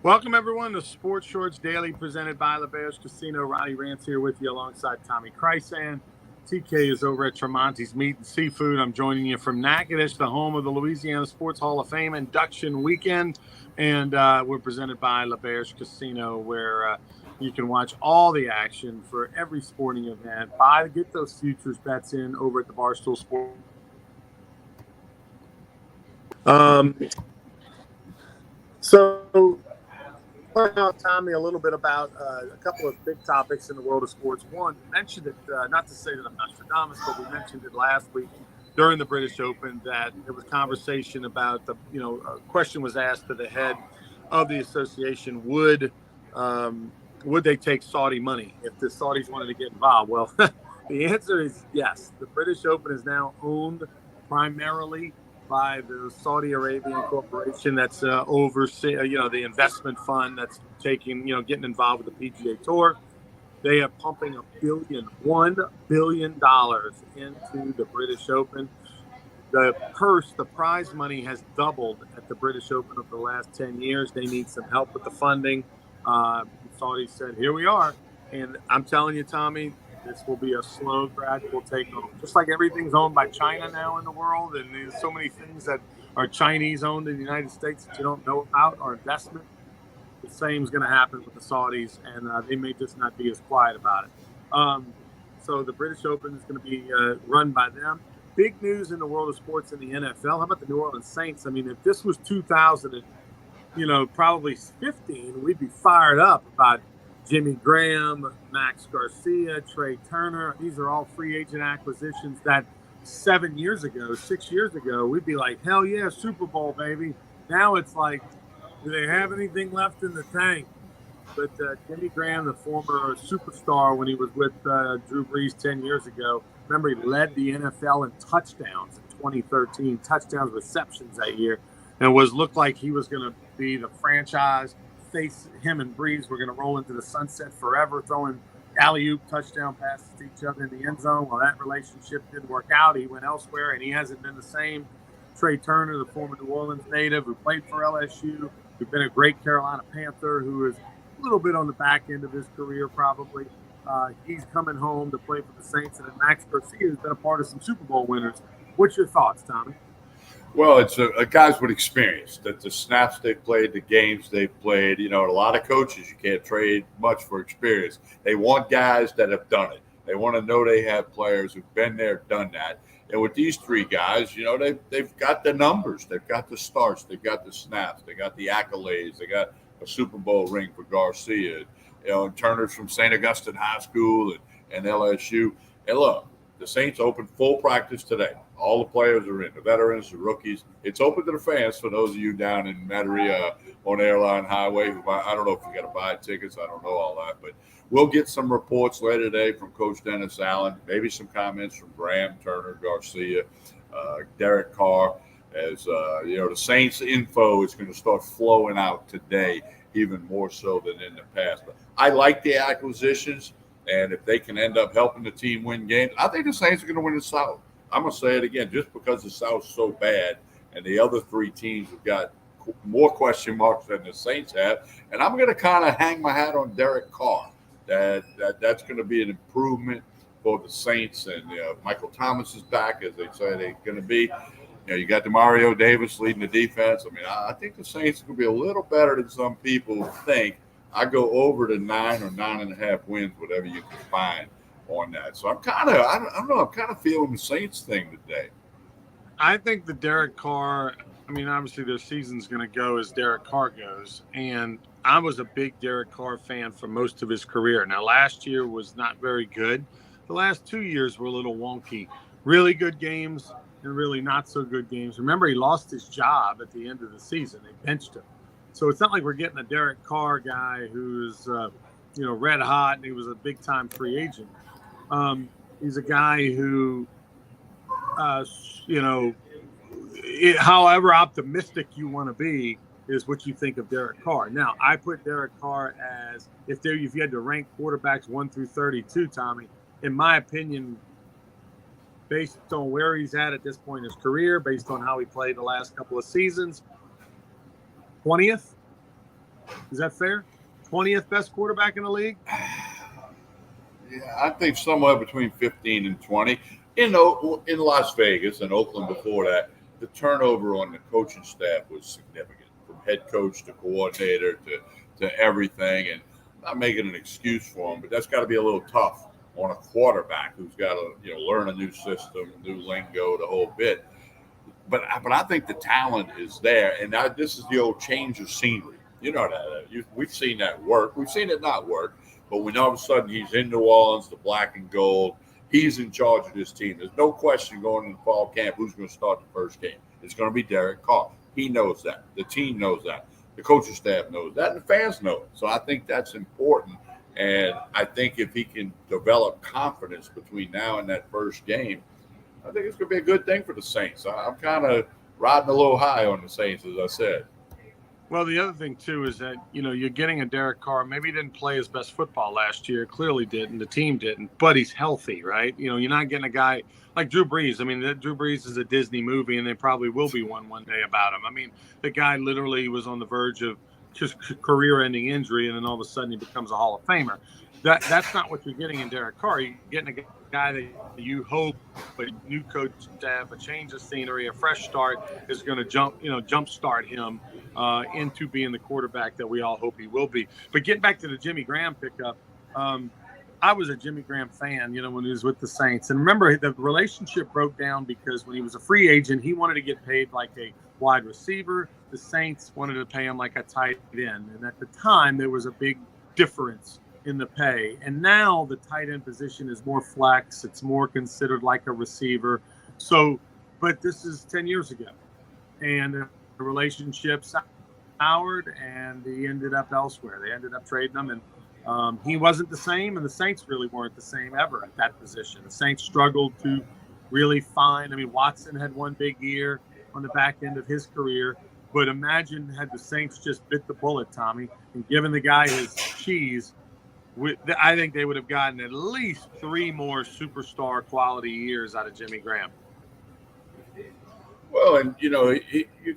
Welcome, everyone, to Sports Shorts Daily, presented by LaBear's Casino. Ronnie Rance here with you alongside Tommy Krysan. TK is over at Tremonti's Meat and Seafood. I'm joining you from Natchitoches, the home of the Louisiana Sports Hall of Fame induction weekend. And we're presented by LaBear's Casino, where you can watch all the action for every sporting event. Get those futures bets in over at the Barstool Sports. So talk, Tommy, a little bit about a couple of big topics in the world of sports. One, we mentioned it, not to say that I'm Nostradamus, but we mentioned it last week during the British Open that there was conversation about a question was asked to the head of the association, would they take Saudi money if the Saudis wanted to get involved? Well, the answer is yes. The British Open is now owned primarily by the Saudi Arabian corporation that's overseeing, the investment fund that's getting involved with the PGA Tour. They are pumping $1 billion into the British Open. The prize money has doubled at the British Open over the last 10 years. They need some help with the funding. Saudi said, here we are. And I'm telling you, Tommy, this will be a slow, gradual takeover. Just like everything's owned by China now in the world, and there's so many things that are Chinese owned in the United States that you don't know about, or investment. The same is going to happen with the Saudis, and they may just not be as quiet about it. So the British Open is going to be run by them. Big news in the world of sports in the NFL. How about the New Orleans Saints? I mean, if this was 2000, probably 15, we'd be fired up about Jimmy Graham, Max Garcia, Trey Turner. These are all free agent acquisitions that 6 years ago, we'd be like, hell yeah, Super Bowl, baby. Now it's like, do they have anything left in the tank? But Jimmy Graham, the former superstar when he was with Drew Brees 10 years ago, remember he led the NFL in touchdowns in 2013, touchdowns receptions that year, and looked like he was going to be the franchise face. Him and Brees were going to roll into the sunset forever, throwing alley-oop touchdown passes to each other in the end zone. Well, that relationship didn't work out. He went elsewhere, and he hasn't been the same. Trey Turner, the former New Orleans native who played for LSU, who's been a great Carolina Panther, who is a little bit on the back end of his career probably. He's coming home to play for the Saints, and then Max Garcia has been a part of some Super Bowl winners. What's your thoughts, Tommy? Well, it's a guys with experience. That the snaps they played, the games they played. A lot of coaches you can't trade much for experience. They want guys that have done it. They want to know they have players who've been there, done that. And with these three guys, they've got the numbers, they've got the starts, they've got the snaps, they got the accolades, they got a Super Bowl ring for Garcia. And Turner's from St. Augustine High School and LSU. And look, the Saints opened full practice today. All the players are in, the veterans, the rookies. It's open to the fans for those of you down in Metairie on Airline Highway. I don't know if you got to buy tickets. I don't know all that. But we'll get some reports later today from Coach Dennis Allen, maybe some comments from Graham, Turner, Garcia, Derek Carr. As the Saints info is going to start flowing out today, even more so than in the past. But I like the acquisitions, and if they can end up helping the team win games, I think the Saints are going to win the South. I'm going to say it again, just because the South's so bad and the other three teams have got more question marks than the Saints have. And I'm going to kind of hang my hat on Derek Carr. That's going to be an improvement for the Saints. And Michael Thomas is back, as they say they're going to be. You got Demario Davis leading the defense. I mean, I think the Saints are going to be a little better than some people think. I go over to 9 or 9.5 wins, whatever you can find on that. So I'm kind of, I don't know, I'm kind of feeling the Saints thing today. I think the Derek Carr, I mean, obviously their season's going to go as Derek Carr goes. And I was a big Derek Carr fan for most of his career. Now, last year was not very good. The last 2 years were a little wonky. Really good games and really not so good games. Remember, he lost his job at the end of the season. They benched him. So it's not like we're getting a Derek Carr guy who's, red hot and he was a big-time free agent. He's a guy who, however optimistic you want to be, is what you think of Derek Carr. Now, I put Derek Carr as, if you had to rank quarterbacks 1 through 32, Tommy, in my opinion, based on where he's at this point in his career, based on how he played the last couple of seasons, 20th. Is that fair? 20th best quarterback in the league? Yeah, I think somewhere between 15 and 20. In Las Vegas and Oakland before that, the turnover on the coaching staff was significant, from head coach to coordinator to everything. And I'm not making an excuse for him, but that's got to be a little tough on a quarterback who's got to learn a new system, new lingo, the whole bit. But I think the talent is there, and this is the old change of scenery. You know that we've seen that work. We've seen it not work. But when all of a sudden he's in New Orleans, the black and gold, he's in charge of this team. There's no question going into fall camp who's going to start the first game. It's going to be Derek Carr. He knows that. The team knows that. The coaching staff knows that. And the fans know it. So I think that's important. And I think if he can develop confidence between now and that first game, I think it's going to be a good thing for the Saints. I'm kind of riding a little high on the Saints, as I said. Well, the other thing, too, is that, you're getting a Derek Carr. Maybe he didn't play his best football last year. Clearly didn't. The team didn't. But he's healthy, right? You're not getting a guy like Drew Brees. I mean, Drew Brees is a Disney movie, and there probably will be one day about him. I mean, the guy literally was on the verge of just career-ending injury, and then all of a sudden he becomes a Hall of Famer. That's not what you're getting in Derek Carr. You're getting a guy that you hope, but new coach staff, a change of scenery, a fresh start is going to jumpstart him into being the quarterback that we all hope he will be. But getting back to the Jimmy Graham pickup, I was a Jimmy Graham fan, when he was with the Saints. And remember, the relationship broke down because when he was a free agent, he wanted to get paid like a wide receiver. The Saints wanted to pay him like a tight end. And at the time, there was a big difference in the pay. And now the tight end position is more flex. It's more considered like a receiver. So, but this is 10 years ago. And the relationship soured, and he ended up elsewhere. They ended up trading him, and he wasn't the same, and the Saints really weren't the same ever at that position. The Saints struggled to really find. I mean, Watson had one big year on the back end of his career, but imagine had the Saints just bit the bullet, Tommy, and given the guy his cheese. I think they would have gotten at least 3 more superstar quality years out of Jimmy Graham. Well, and you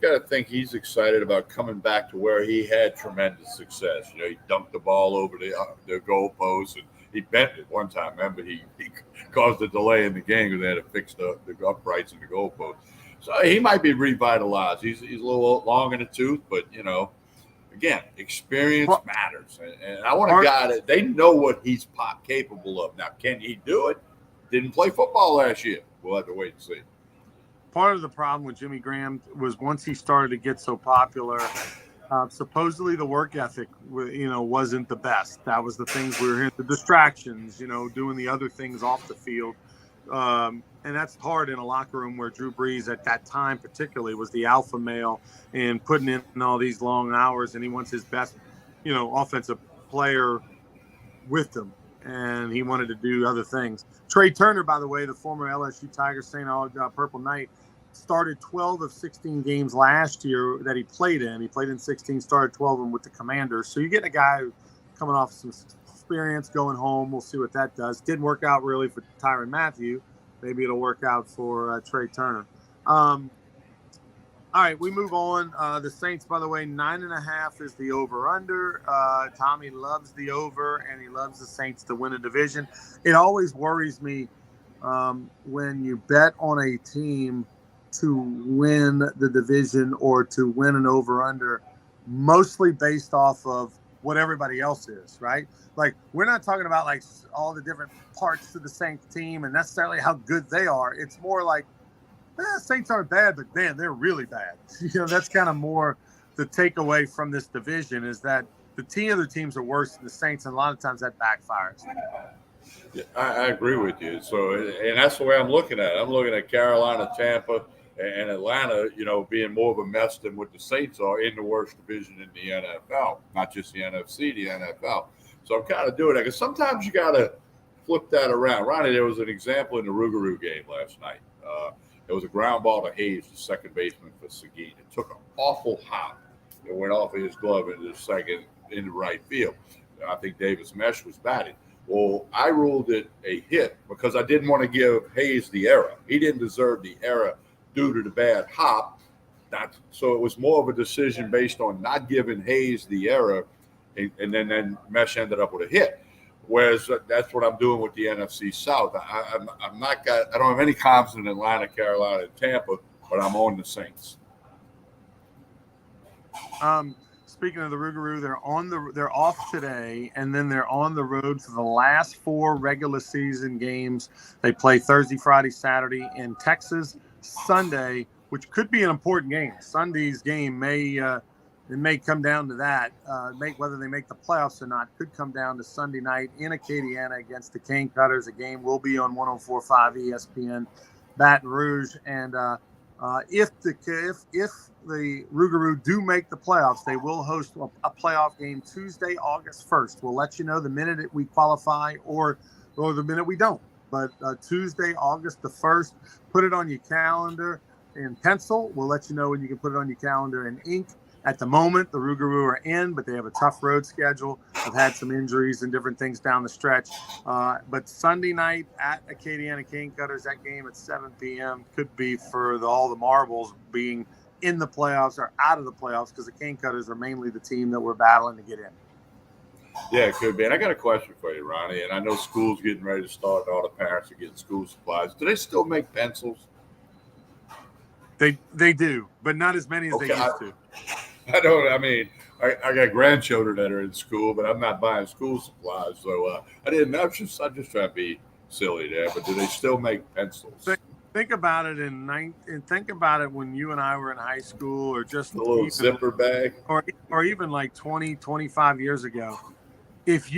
got to think he's excited about coming back to where he had tremendous success. He dunked the ball over the goalpost, and he bent it one time. Remember, he caused a delay in the game because they had to fix the uprights in the goalpost. So he might be revitalized. He's a little long in the tooth, but again, experience matters, and I want a guy that they know what he's capable of. Now, can he do it? Didn't play football last year. We'll have to wait and see. Part of the problem with Jimmy Graham was once he started to get so popular, supposedly the work ethic, wasn't the best. That was the things we were hearing, the distractions, doing the other things off the field. And that's hard in a locker room where Drew Brees at that time particularly was the alpha male and putting in all these long hours, and he wants his best, offensive player with him. And he wanted to do other things. Trey Turner, by the way, the former LSU Tigers St. Purple Knight, started 12 of 16 games last year that he played in. He played in 16, started 12 of them with the Commanders. So you get a guy coming off some experience, going home. We'll see what that does. Didn't work out really for Tyrann Mathieu. Maybe it'll work out for Trey Turner. All right, we move on. The Saints, by the way, 9.5 is the over-under. Tommy loves the over, and he loves the Saints to win a division. It always worries me when you bet on a team to win the division or to win an over-under, mostly based off of what everybody else is, right? Like, we're not talking about, like, all the different parts of the Saints team and necessarily how good they are. It's more like, Saints aren't bad, but man, they're really bad. That's kind of more the takeaway from this division is that the other teams are worse than the Saints, and a lot of times that backfires. Yeah, I agree with you. So, and that's the way I'm looking at it. I'm looking at Carolina, Tampa, and Atlanta, being more of a mess than what the Saints are in the worst division in the NFL, not just the NFC, the NFL. So I'm kind of doing that because sometimes you got to flip that around. Ronnie, there was an example in the Rougarou game last night. It was a ground ball to Hayes, the second baseman for Seguin. It took an awful hop. It went off of his glove into the second in the right field. I think Davis Mesh was batting. Well, I ruled it a hit because I didn't want to give Hayes the error. He didn't deserve the error due to the bad hop. So it was more of a decision based on not giving Hayes the error, and then Mesh ended up with a hit. Whereas that's what I'm doing with the NFC South. I'm not got. I don't have any confidence in Atlanta, Carolina, and Tampa, but I'm on the Saints. Speaking of the Rougarou, they're off today, and then they're on the road for the last 4 regular season games. They play Thursday, Friday, Saturday in Texas, Sunday, which could be an important game. Sunday's game may come down to that. Whether they make the playoffs or not could come down to Sunday night in Acadiana against the Cane Cutters. A game will be on 104.5 ESPN, Baton Rouge, and if the Rougarou do make the playoffs, they will host a playoff game Tuesday, August 1st. We'll let you know the minute we qualify or the minute we don't. But Tuesday, August the 1st, put it on your calendar in pencil. We'll let you know when you can put it on your calendar in ink. At the moment, the Rougarou are in, but they have a tough road schedule. They've had some injuries and different things down the stretch. But Sunday night at Acadiana Cane Cutters, that game at 7 p.m. could be for all the marbles being in the playoffs or out of the playoffs, because the Cane Cutters are mainly the team that we're battling to get in. Yeah, it could be. And I got a question for you, Ronnie. And I know school's getting ready to start, and all the parents are getting school supplies. Do they still make pencils? They do, but not as many as they used to. I don't. I mean, I got grandchildren that are in school, but I'm not buying school supplies. So I didn't. I'm just trying to be silly there. But do they still make pencils? Think about it think about it when you and I were in high school, or just a little zipper bag, or even like 20, 25 years ago. If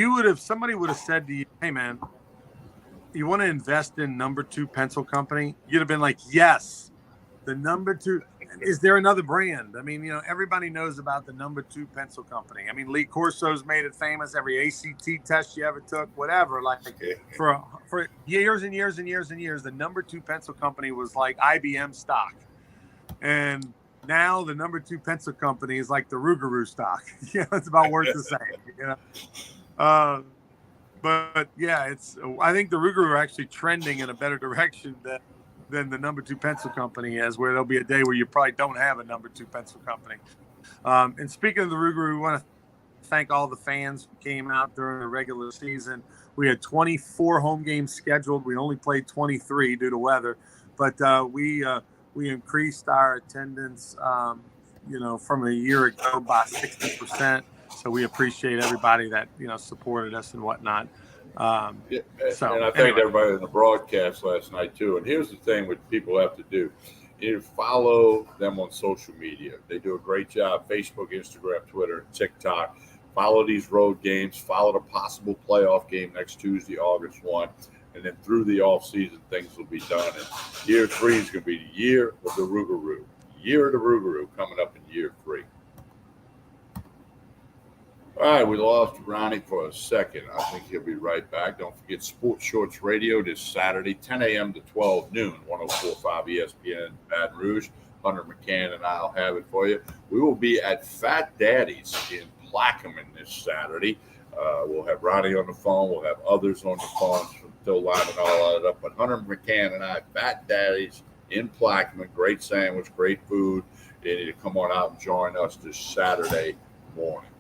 somebody would have said to you, "Hey, man, you want to invest in Number 2 Pencil Company?" You'd have been like, "Yes." The Number 2. Is there another brand? I mean, everybody knows about the Number 2 Pencil Company. I mean, Lee Corso's made it famous. Every ACT test you ever took, whatever. Like for years and years and years and years, the Number 2 Pencil Company was like IBM stock, and now the Number 2 Pencil Company is like the Rougarou stock. It's about worth the same. But yeah, I think the Rougarou are actually trending in a better direction than the Number 2 Pencil Company is, where there'll be a day where you probably don't have a Number 2 Pencil Company. And speaking of the Rougarou, we want to thank all the fans who came out during the regular season. We had 24 home games scheduled. We only played 23 due to weather, but we increased our attendance, from a year ago by 60%. So we appreciate everybody that supported us and whatnot. And I thanked everybody in the broadcast last night too. And here's the thing: what people have to do, you follow them on social media. They do a great job: Facebook, Instagram, Twitter, TikTok. Follow these road games. Follow the possible playoff game next Tuesday, August 1, and then through the off season, things will be done. And year 3 is going to be the year of the Rougarou. Year of the Rougarou coming up in year 3. All right, we lost Ronnie for a second. I think he'll be right back. Don't forget Sports Shorts Radio this Saturday, 10 a.m. to 12 noon, 104.5 ESPN Baton Rouge. Hunter McCann and I'll have it for you. We will be at Fat Daddy's in Plaquemine this Saturday. We'll have Ronnie on the phone. We'll have others on the phone. Still lining all that up. But Hunter McCann and I, Fat Daddy's in Plaquemine. Great sandwich, great food. You need to come on out and join us this Saturday morning.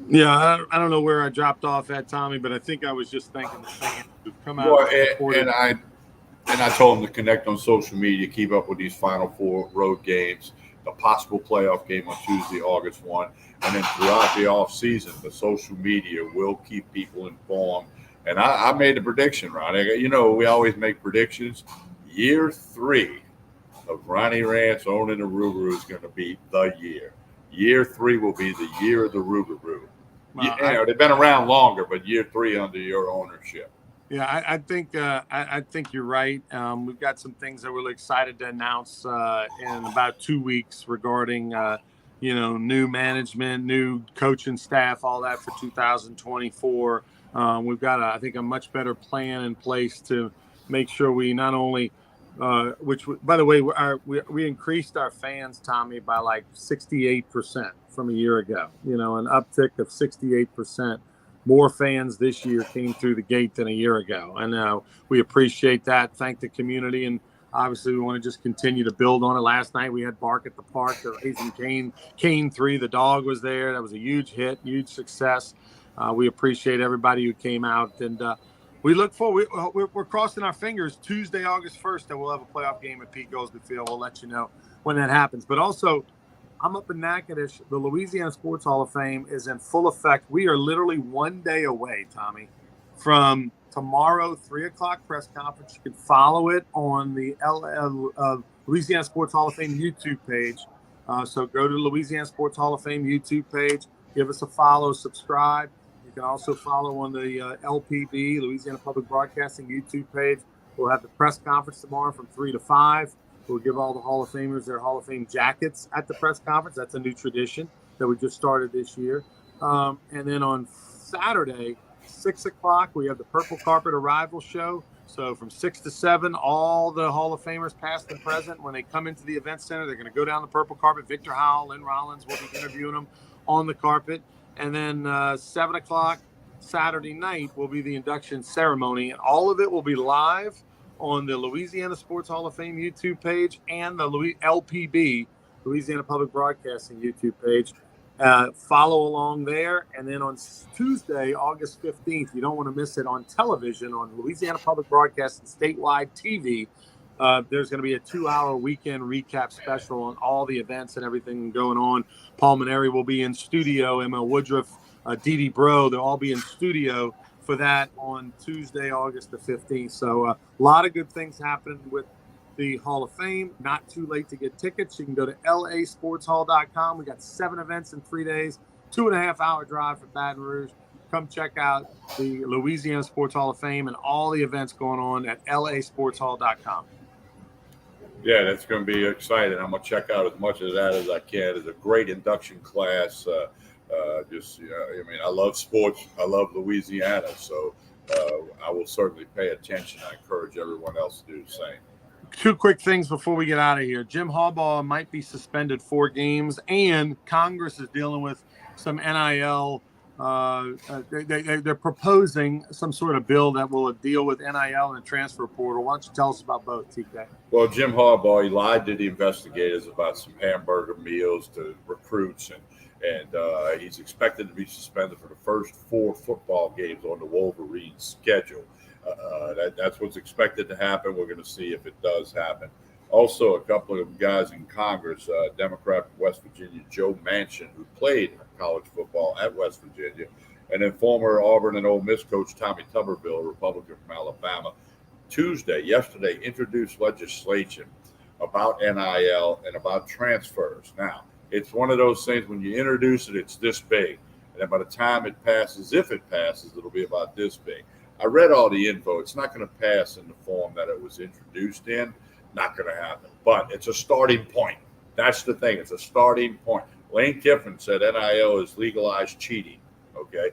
Yeah, I don't know where I dropped off at, Tommy, but I think I was just thinking the thing to come out. And I told him to connect on social media, keep up with these Final Four road games, the possible playoff game on Tuesday, August 1, and then throughout the off season, the social media will keep people informed. And I made a prediction, Ronnie. We always make predictions. Year 3 of Ronnie Rance owning the Rougarou is going to be the year. Year 3 will be the year of the Rougarou. They've been around longer, but year 3 under your ownership. Yeah, I think you're right. We've got some things that we're really excited to announce in about 2 weeks regarding, new management, new coaching staff, all that for 2024. We've got, I think, a much better plan in place to make sure we not only by the way, we increased our fans, Tommy, by like 68% from a year ago. An uptick of 68%. More fans this year came through the gate than a year ago, and we appreciate that. Thank the community, and Obviously, we want to just continue to build on it. Last night we had Bark at the Park, the Raising Cane 3. The dog was there. That was a huge hit, huge success. We appreciate everybody who came out, and we look forward. We're crossing our fingers. Tuesday, August 1st, that we'll have a playoff game at Pete Goolsby Field. We'll let you know when that happens. But also, I'm up in Natchitoches. The Louisiana Sports Hall of Fame is in full effect. We are literally one day away, Tommy, from tomorrow, 3:00 press conference. You can follow it on the Louisiana Sports Hall of Fame YouTube page. So go to Louisiana Sports Hall of Fame YouTube page. Give us a follow, subscribe. You can also follow on the LPB, Louisiana Public Broadcasting YouTube page. We'll have the press conference tomorrow from 3 to 5. We'll give all the Hall of Famers their Hall of Fame jackets at the press conference. That's a new tradition that we just started this year. And then on Saturday, 6:00, we have the Purple Carpet Arrival Show. So from 6 to 7, all the Hall of Famers, past and present, when they come into the event center, they're going to go down the Purple Carpet. Victor Howell, Lynn Rollins will be interviewing them on the carpet. And then 7:00 Saturday night will be the induction ceremony. And all of it will be live on the Louisiana Sports Hall of Fame YouTube page and the LPB, Louisiana Public Broadcasting YouTube page. Follow along there. And then on Tuesday, August 15th, you don't want to miss it on television on Louisiana Public Broadcasting statewide TV. There's going to be a 2-hour weekend recap special on all the events and everything going on. Paul Maneri will be in studio. ML Woodruff, Dee Bro, they'll all be in studio for that on Tuesday, August the 15th. So a lot of good things happening with the Hall of Fame. Not too late to get tickets. You can go to lasportshall.com. We got 7 events in 3 days, 2.5-hour drive from Baton Rouge. Come check out the Louisiana Sports Hall of Fame and all the events going on at lasportshall.com. Yeah, that's going to be exciting. I'm going to check out as much of that as I can. It's a great induction class. I love sports. I love Louisiana. So I will certainly pay attention. I encourage everyone else to do the same. 2 quick things before we get out of here. Jim Harbaugh might be suspended 4 games, and Congress is dealing with some NIL. They're proposing some sort of bill that will deal with NIL and the transfer portal. Why don't you tell us about both, TK? Well, Jim Harbaugh, he lied to the investigators about some hamburger meals to recruits, and he's expected to be suspended for the first 4 football games on the Wolverines schedule. That's what's expected to happen. We're going to see if it does happen. Also, a couple of guys in Congress, Democrat from West Virginia, Joe Manchin, who played college football at West Virginia, and then former Auburn and Ole Miss coach Tommy Tuberville, a Republican from Alabama, yesterday, introduced legislation about NIL and about transfers. Now, it's one of those things, when you introduce it, it's this big. And then by the time it passes, if it passes, it'll be about this big. I read all the info. It's not going to pass in the form that it was introduced in. Not going to happen. But it's a starting point. That's the thing. It's a starting point. Lane Kiffin said NIL is legalized cheating. Okay.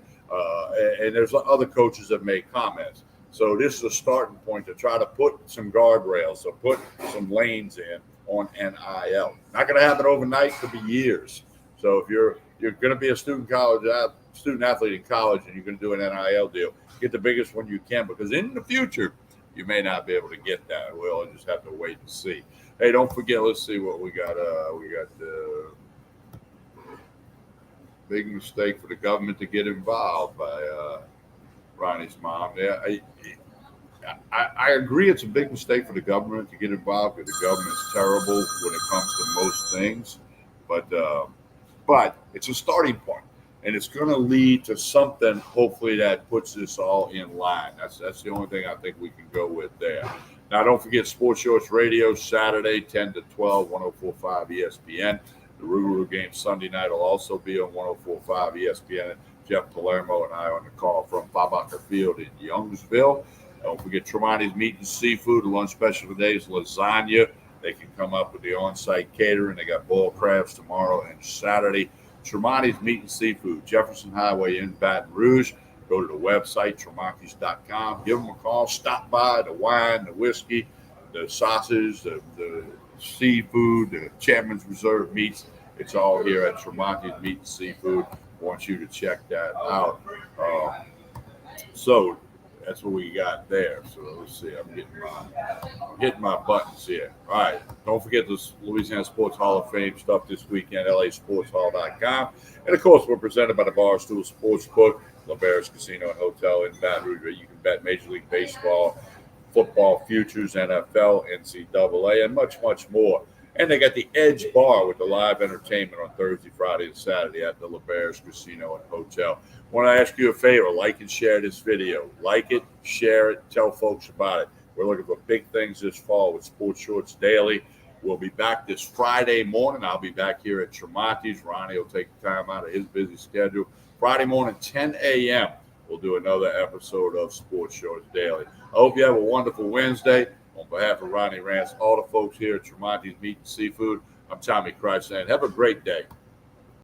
And there's other coaches that made comments. So this is a starting point to try to put some guardrails, so put some lanes in on NIL. Not going to happen overnight. Could be years. So if you're going to be a student athlete in college and you're going to do an NIL deal, get the biggest one you can, because in the future you may not be able to get that. We'll just have to wait and see. Hey, don't forget. Let's see what we got. We got big mistake for the government to get involved by Ronnie's mom. Yeah, I agree. It's a big mistake for the government to get involved, because the government's terrible when it comes to most things. But it's a starting point, and it's going to lead to something, hopefully, that puts this all in line. That's the only thing I think we can go with there. Now, don't forget Sports Shorts Radio, Saturday, 10 to 12, 104.5 ESPN. The Rougarou game Sunday night will also be on 104.5 ESPN. Jeff Palermo and I on the call from Babaca Field in Youngsville. Don't forget Tremonti's Meat and Seafood. The lunch special today is lasagna. They can come up with the on-site catering. They got boiled crabs tomorrow and Saturday. Tremonti's Meat and Seafood, Jefferson Highway in Baton Rouge. Go to the website, tremontis.com. Give them a call. Stop by. The wine, the whiskey, the sausage, the seafood, the Chapman's Reserve meats. It's all here at Tremonti's Meat and Seafood. I want you to check that out. So That's what we got there. So let's see. I'm getting my buttons here. All right. Don't forget this Louisiana Sports Hall of Fame stuff this weekend, lasportshall.com. And of course, we're presented by the Barstool Sportsbook, LeBaris Casino and Hotel in Baton Rouge, where you can bet Major League Baseball, football futures, NFL, NCAA, and much, much more. And they got the Edge Bar with the live entertainment on Thursday, Friday, and Saturday at the LeBaris Casino and Hotel. Want to ask you a favor, like and share this video. Like it, share it, tell folks about it. We're looking for big things this fall with Sports Shorts Daily. We'll be back this Friday morning. I'll be back here at Tremonti's. Ronnie will take the time out of his busy schedule. Friday morning, 10 a.m., we'll do another episode of Sports Shorts Daily. I hope you have a wonderful Wednesday. On behalf of Ronnie Rance, all the folks here at Tremonti's Meat and Seafood, I'm Tommy Christ saying have a great day.